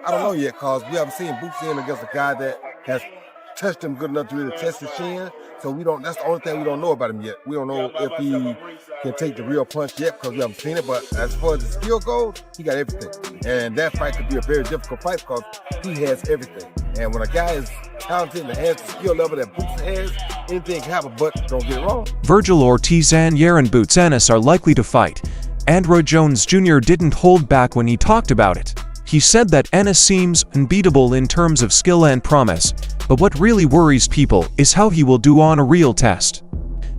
I don't know yet, cause we haven't seen Boots in against a guy that has touched him good enough to really test his chin. So we don't. That's the only thing we don't know about him yet. We don't know if he can take the real punch yet because we haven't seen it. But as far as the skill goes, he got everything. And that fight could be a very difficult fight because he has everything. And when a guy is talented and has the skill level that Boots has, anything can happen. But don't get it wrong. Vergil Ortiz and Jaron Ennis are likely to fight, and Roy Jones Jr. didn't hold back when he talked about it. He said that Ennis seems unbeatable in terms of skill and promise, but what really worries people is how he will do on a real test.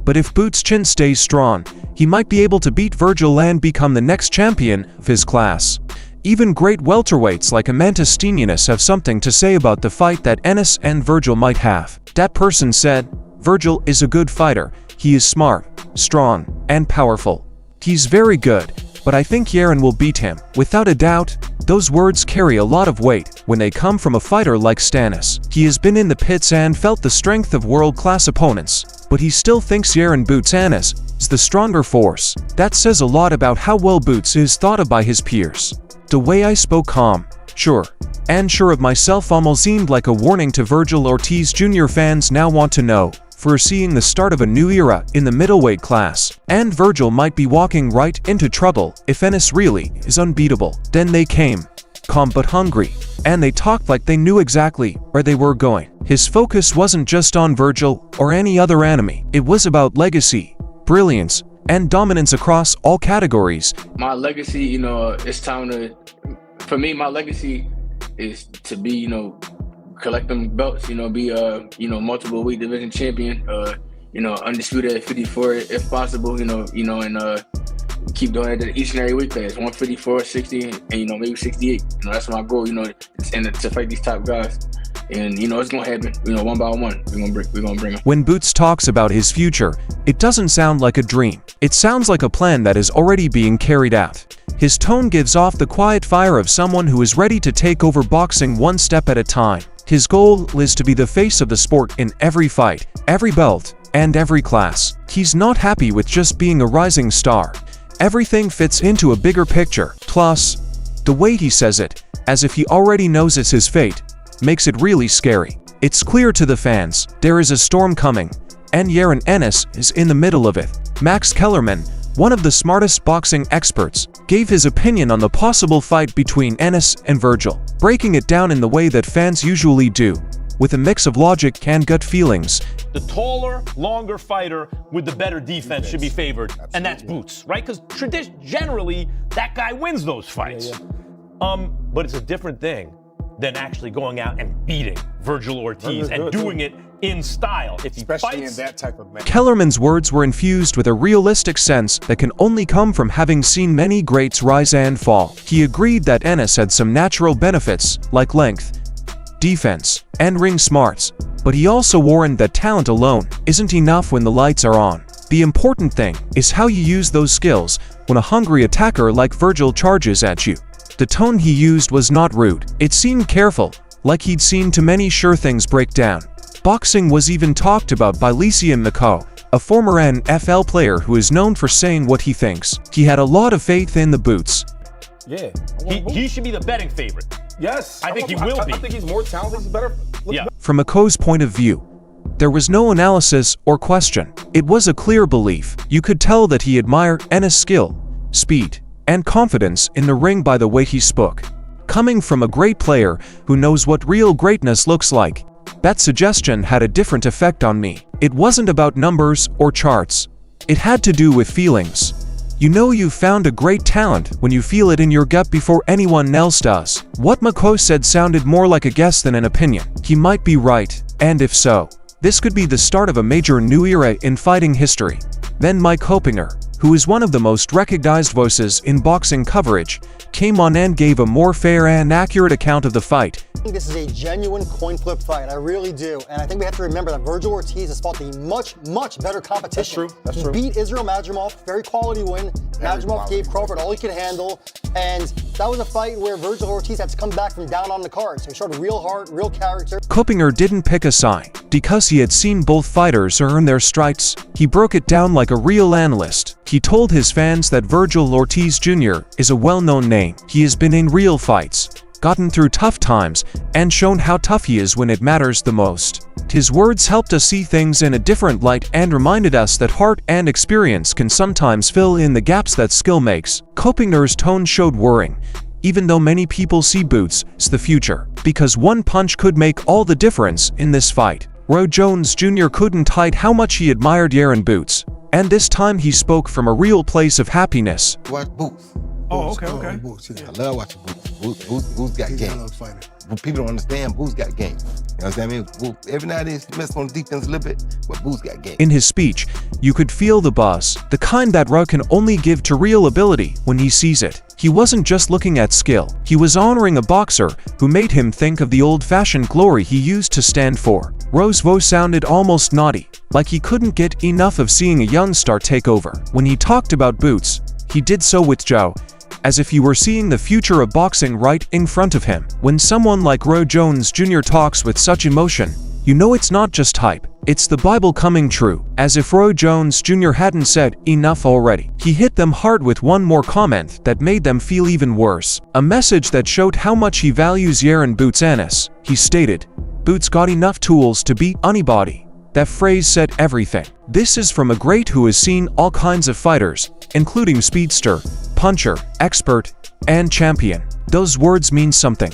But if Boots' chin stays strong, he might be able to beat Vergil and become the next champion of his class. Even great welterweights like Amanda Stylistic have something to say about the fight that Ennis and Vergil might have. That person said, "Vergil is a good fighter. He is smart, strong, and powerful. He's very good, but I think Jaron will beat him." Without a doubt, those words carry a lot of weight when they come from a fighter like Stannis. He has been in the pits and felt the strength of world-class opponents, but he still thinks Jaron Ennis is the stronger force. That says a lot about how well Boots is thought of by his peers. The way I spoke calm, sure, and sure of myself almost seemed like a warning to Vergil Ortiz Jr. Fans now want to know, foreseeing the start of a new era in the middleweight class. And Vergil might be walking right into trouble if Ennis really is unbeatable. Then they came, calm but hungry, and they talked like they knew exactly where they were going. His focus wasn't just on Vergil or any other enemy. It was about legacy, brilliance, and dominance across all categories. My legacy, it's time to, for me, my legacy is to be, collect them belts, be multiple weight division champion, undisputed at 54 if possible, and keep doing it each and every weight class, 154, 60, and maybe 68. That's my goal, and to fight these top guys. And it's gonna happen, one by one. We're gonna bring him. When Boots talks about his future, it doesn't sound like a dream. It sounds like a plan that is already being carried out. His tone gives off the quiet fire of someone who is ready to take over boxing one step at a time. His goal is to be the face of the sport in every fight, every belt, and every class. He's not happy with just being a rising star. Everything fits into a bigger picture. Plus, the way he says it, as if he already knows it's his fate, makes it really scary. It's clear to the fans, there is a storm coming, and Jaron Ennis is in the middle of it. Max Kellerman, one of the smartest boxing experts, gave his opinion on the possible fight between Ennis and Vergil, breaking it down in the way that fans usually do, with a mix of logic and gut feelings. The taller, longer fighter with the better defense should be favored, and that's Boots, right? Because generally, that guy wins those fights. But it's a different thing than actually going out and beating Vergil Ortiz and doing it in style. If he Especially fights, in that type of match. Kellerman's words were infused with a realistic sense that can only come from having seen many greats rise and fall. He agreed that Ennis had some natural benefits, like length, defense, and ring smarts, but he also warned that talent alone isn't enough when the lights are on. The important thing is how you use those skills when a hungry attacker like Vergil charges at you. The tone he used was not rude. It seemed careful, like he'd seen too many sure things break down. Boxing was even talked about by Lysian McCaw, a former NFL player who is known for saying what he thinks. He had a lot of faith in the Boots. Yeah. he should be the betting favorite. Yes. I think he will be. I think he's more talented. He's better. Yeah. From McCaw's point of view, there was no analysis or question. It was a clear belief. You could tell that he admired Ennis' skill, speed, and confidence in the ring by the way he spoke. Coming from a great player who knows what real greatness looks like, that suggestion had a different effect on me. It wasn't about numbers or charts. It had to do with feelings. You know you've found a great talent when you feel it in your gut before anyone else does. What McCaw said sounded more like a guess than an opinion. He might be right, and if so, this could be the start of a major new era in fighting history. Then Mike Hoppinger, who is one of the most recognized voices in boxing coverage, came on and gave a more fair and accurate account of the fight. I think this is a genuine coin flip fight. I really do. And I think we have to remember that Vergil Ortiz has fought the much better competition. That's true. He beat Israel Madrimov, very quality win. Madrimov gave Crawford all he could handle. And that was a fight where Vergil Ortiz had to come back from down on the card. So he showed real heart, real character. Hoppinger didn't pick a side. Because he had seen both fighters earn their stripes, he broke it down like a real analyst. He told his fans that Vergil Ortiz Jr. is a well-known name. He has been in real fights, gotten through tough times, and shown how tough he is when it matters the most. His words helped us see things in a different light and reminded us that heart and experience can sometimes fill in the gaps that skill makes. Kopinger's tone showed worrying, even though many people see Boots as the future, because one punch could make all the difference in this fight. Roy Jones Jr. couldn't hide how much he admired Jaron Boots, and this time he spoke from a real place of happiness. Watch Boots. Oh, okay. Boots, yeah. I love watching Boots. Boots got game. When people don't understand, Boots got game. You know what I mean? Boots, every now and then he messes on the defense a little bit, but Boots got game. In his speech, you could feel the buzz, the kind that Roy can only give to real ability when he sees it. He wasn't just looking at skill, he was honoring a boxer who made him think of the old-fashioned glory he used to stand for. Roy's voice sounded almost naughty, like he couldn't get enough of seeing a young star take over. When he talked about Boots, he did so with joy, as if he were seeing the future of boxing right in front of him. When someone like Roy Jones Jr. talks with such emotion, you know it's not just hype, it's the Bible coming true. As if Roy Jones Jr. hadn't said enough already. He hit them hard with one more comment that made them feel even worse. A message that showed how much he values Jaron Boots Ennis. He stated, "Boots got enough tools to beat anybody." That phrase said everything. This is from a great who has seen all kinds of fighters, including speedster, puncher, expert, and champion. Those words mean something.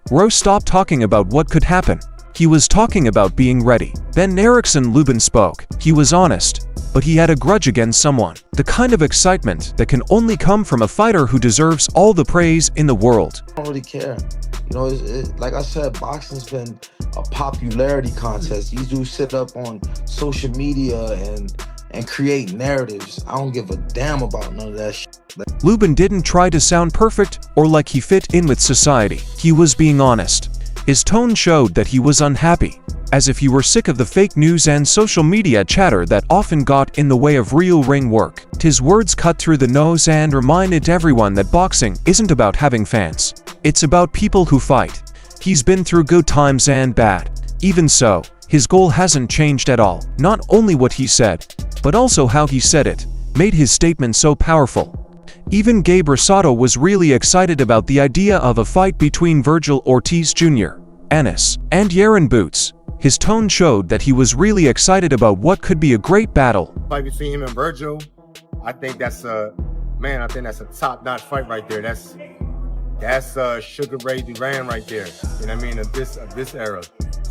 Roy stopped talking about what could happen. He was talking about being ready. Then Erickson Lubin spoke. He was honest, but he had a grudge against someone. The kind of excitement that can only come from a fighter who deserves all the praise in the world. I don't really care. You know, like I said, boxing's been a popularity contest. These dudes sit up on social media and create narratives. I don't give a damn about none of that shit. Lubin didn't try to sound perfect or like he fit in with society. He was being honest. His tone showed that he was unhappy, as if he were sick of the fake news and social media chatter that often got in the way of real ring work. His words cut through the nose and reminded everyone that boxing isn't about having fans. It's about people who fight. He's been through good times and bad. Even so, his goal hasn't changed at all. Not only what he said, but also how he said it, made his statement so powerful. Even Gabe Rosado was really excited about the idea of a fight between Vergil Ortiz Jr., Ennis, and Jaron Boots. His tone showed that he was really excited about what could be a great battle. Fight between him and Vergil, I think that's a top-notch fight right there. That's Sugar Ray Duran right there. You know what I mean? Of this era.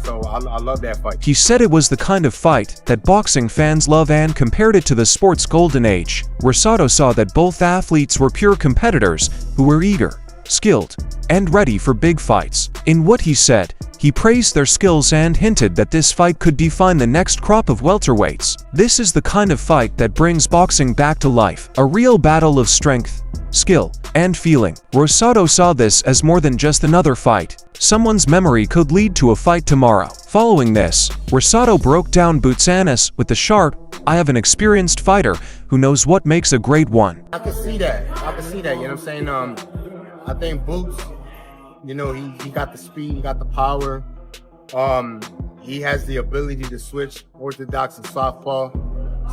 So I love that fight. He said it was the kind of fight that boxing fans love and compared it to the sport's golden age. Rosado saw that both athletes were pure competitors who were eager, skilled, and ready for big fights. In what he said, he praised their skills and hinted that this fight could define the next crop of welterweights. This is the kind of fight that brings boxing back to life, a real battle of strength, skill, and feeling. Rosado saw this as more than just another fight. Someone's memory could lead to a fight tomorrow. Following this, Rosado broke down Boots Ennis with the sharp, "I have an experienced fighter who knows what makes a great one." I can see that. You know what I'm saying? I think Boots, you know, he got the speed, he got the power. He has the ability to switch orthodox and southpaw.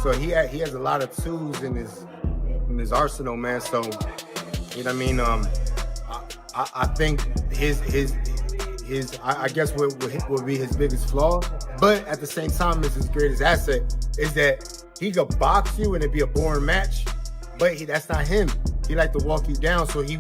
So he has a lot of tools in his arsenal, man. So, you know what I mean? I think I guess what would be his biggest flaw, but at the same time, is his greatest asset is that he could box you and it'd be a boring match, but that's not him. He like to walk you down, so he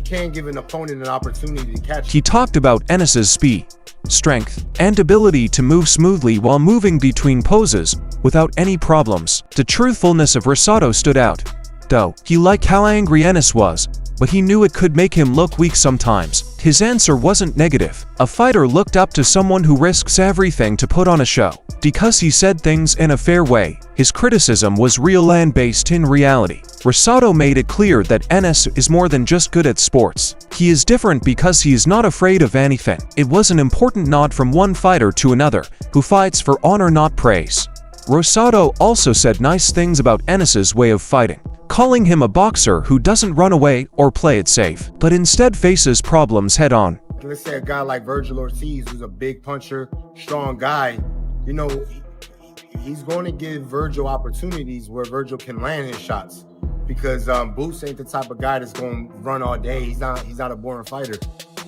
can give an opponent an opportunity to catch you. He talked about Ennis's speed, strength, and ability to move smoothly while moving between poses without any problems. The truthfulness of Rosado stood out, though. He liked how angry Ennis was, but he knew it could make him look weak sometimes. His answer wasn't negative. A fighter looked up to someone who risks everything to put on a show. Because he said things in a fair way, his criticism was real and based in reality. Rosado made it clear that Ennis is more than just good at sports. He is different because he is not afraid of anything. It was an important nod from one fighter to another, who fights for honor not praise. Rosado also said nice things about Ennis's way of fighting, calling him a boxer who doesn't run away or play it safe, but instead faces problems head-on. Let's say a guy like Vergil Ortiz, who's a big puncher, strong guy, you know, he's going to give Vergil opportunities where Vergil can land his shots. because Boots ain't the type of guy that's gonna run all day. He's not a boring fighter.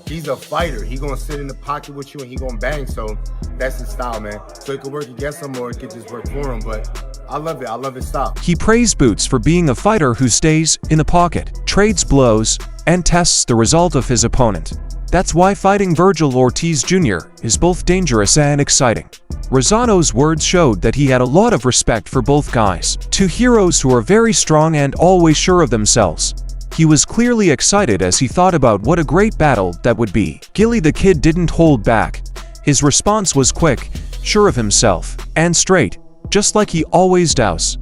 He's a fighter. He's gonna sit in the pocket with you and he gonna bang. So that's his style, man. So it could work against him or it could just work for him. But I love it. I love his style. He praised Boots for being a fighter who stays in the pocket, trades blows, and tests the result of his opponent. That's why fighting Vergil Ortiz Jr. is both dangerous and exciting. Rosato's words showed that he had a lot of respect for both guys, two heroes who are very strong and always sure of themselves. He was clearly excited as he thought about what a great battle that would be. Gilly the Kid didn't hold back. His response was quick, sure of himself, and straight, just like he always does.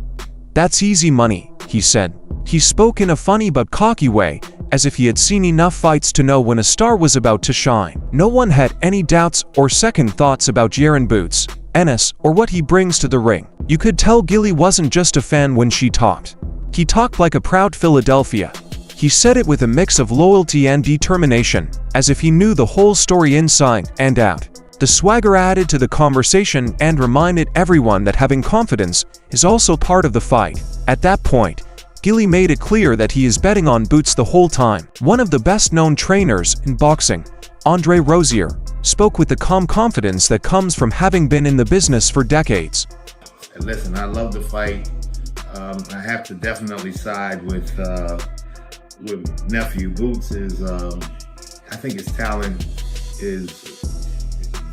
"That's easy money," he said. He spoke in a funny but cocky way, as if he had seen enough fights to know when a star was about to shine. No one had any doubts or second thoughts about Jaron Boots, Ennis, or what he brings to the ring. You could tell Gilly wasn't just a fan when she talked. He talked like a proud Philadelphia. He said it with a mix of loyalty and determination, as if he knew the whole story inside and out. The swagger added to the conversation and reminded everyone that having confidence is also part of the fight. At that point, Gilly made it clear that he is betting on Boots the whole time. One of the best-known trainers in boxing, Andre Rozier, spoke with the calm confidence that comes from having been in the business for decades. Listen, I love the fight. I have to definitely side with nephew. Boots is, I think his talent is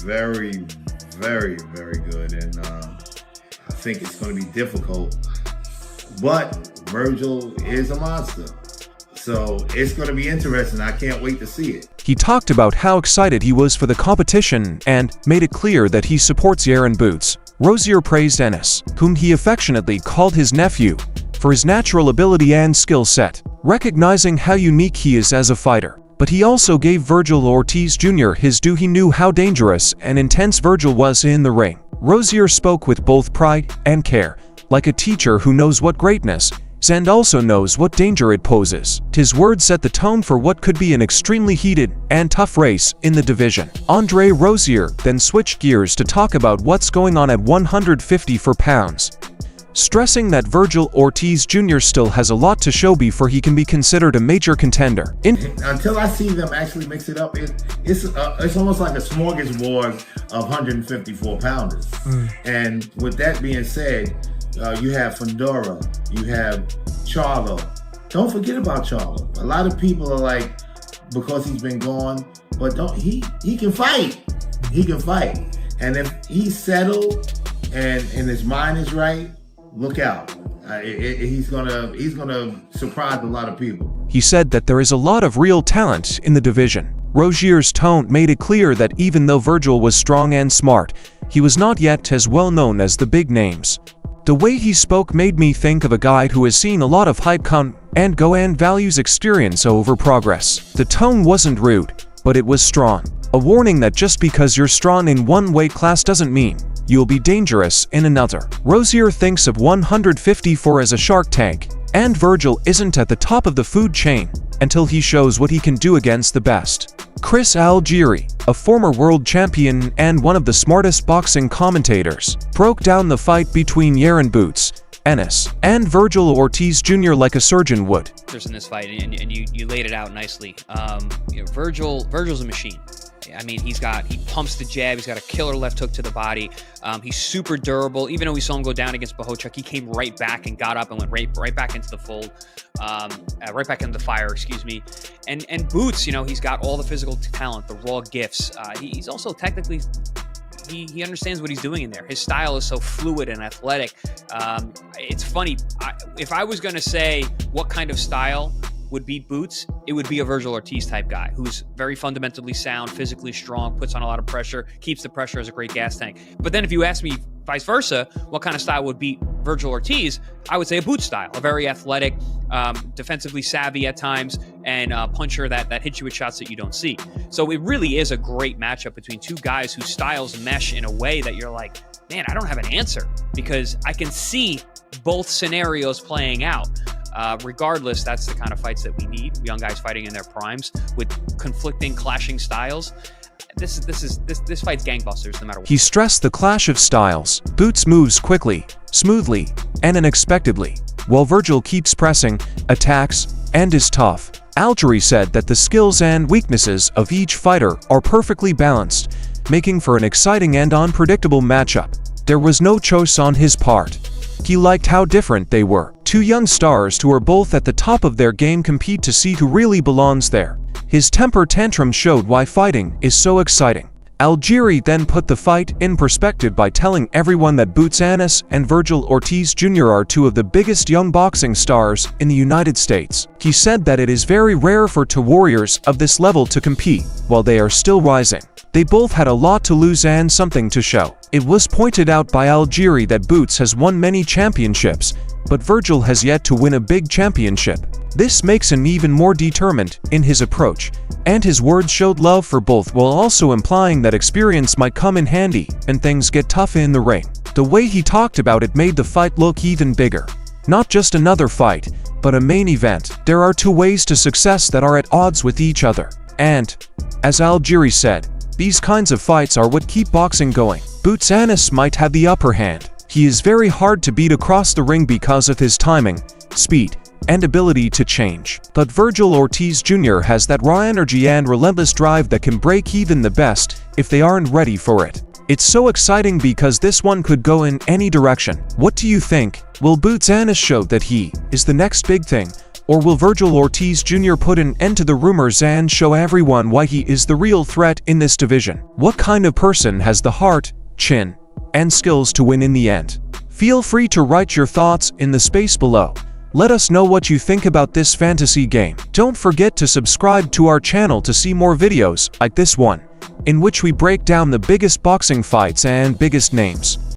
very, very, very good, and I think it's going to be difficult. But Vergil is a monster, so it's going to be interesting. I can't wait to see it. He talked about how excited he was for the competition and made it clear that he supports Jaron Boots. Rozier praised Ennis, whom he affectionately called his nephew, for his natural ability and skill set, recognizing how unique he is as a fighter. But he also gave Vergil Ortiz Jr. his due. He knew how dangerous and intense Vergil was in the ring. Rozier spoke with both pride and care, like a teacher who knows what greatness is and also knows what danger it poses. His words set the tone for what could be an extremely heated and tough race in the division. Andre Rozier then switched gears to talk about what's going on at 154 pounds, stressing that Vergil Ortiz Jr. still has a lot to show before he can be considered a major contender. Until I see them actually mix it up, it's almost like a smorgasbord of 154 pounders. And with that being said, you have Fundora, you have Charlo. Don't forget about Charlo. A lot of people are like, because he's been gone, but he can fight. He can fight. And if he's settled and his mind is right, look out. He's gonna surprise a lot of people. He said that there is a lot of real talent in the division. Rozier's tone made it clear that even though Vergil was strong and smart, he was not yet as well known as the big names. The way he spoke made me think of a guy who has seen a lot of hype come and go and values experience over progress. The tone wasn't rude, but it was strong. A warning that just because you're strong in one weight class doesn't mean you'll be dangerous in another. Rozier thinks of 154 as a shark tank, and Vergil isn't at the top of the food chain until he shows what he can do against the best. Chris Algieri, a former world champion and one of the smartest boxing commentators, broke down the fight between Jaron Boots, Ennis, and Vergil Ortiz Jr. like a surgeon would. In this fight, and you laid it out nicely. Vergil's a machine. I mean, he pumps the jab. He's got a killer left hook to the body. He's super durable. Even though we saw him go down against Bohachuk, he came right back and got up and went right back into the fold, right back into the fire, excuse me. And Boots, he's got all the physical talent, the raw gifts. He's also technically, he understands what he's doing in there. His style is so fluid and athletic. It's funny. If I was going to say what kind of style would beat Boots, it would be a Vergil Ortiz type guy who's very fundamentally sound, physically strong, puts on a lot of pressure, keeps the pressure as a great gas tank. But then if you ask me vice versa, what kind of style would beat Vergil Ortiz, I would say a Boots style, a very athletic, defensively savvy at times, and a puncher that hits you with shots that you don't see. So it really is a great matchup between two guys whose styles mesh in a way that you're like, man, I don't have an answer, because I can see both scenarios playing out. Regardless, that's the kind of fights that we need. Young guys fighting in their primes with conflicting, clashing styles. This fight's gangbusters no matter what. He stressed the clash of styles. Boots moves quickly, smoothly, and unexpectedly, while Vergil keeps pressing, attacks, and is tough. Algieri said that the skills and weaknesses of each fighter are perfectly balanced, making for an exciting and unpredictable matchup. There was no choice on his part. He liked how different they were. Two young stars who are both at the top of their game compete to see who really belongs there. His temper tantrum showed why fighting is so exciting. Algieri then put the fight in perspective by telling everyone that Boots Ennis and Vergil Ortiz Jr. are two of the biggest young boxing stars in the United States. He said that it is very rare for two warriors of this level to compete while they are still rising. They both had a lot to lose and something to show. It was pointed out by Algieri that Boots has won many championships, but Vergil has yet to win a big championship. This makes him even more determined in his approach, and his words showed love for both while also implying that experience might come in handy and things get tough in the ring. The way he talked about it made the fight look even bigger. Not just another fight, but a main event. There are two ways to success that are at odds with each other. And, as Algieri said, these kinds of fights are what keep boxing going. Boots Ennis might have the upper hand. He is very hard to beat across the ring because of his timing, speed, and ability to change. But Vergil Ortiz Jr. has that raw energy and relentless drive that can break even the best if they aren't ready for it. It's so exciting because this one could go in any direction. What do you think? Will Boots Ennis show that he is the next big thing? Or will Vergil Ortiz Jr. put an end to the rumors and show everyone why he is the real threat in this division? What kind of person has the heart, chin, and skills to win in the end? Feel free to write your thoughts in the space below. Let us know what you think about this fantasy game. Don't forget to subscribe to our channel to see more videos like this one, in which we break down the biggest boxing fights and biggest names.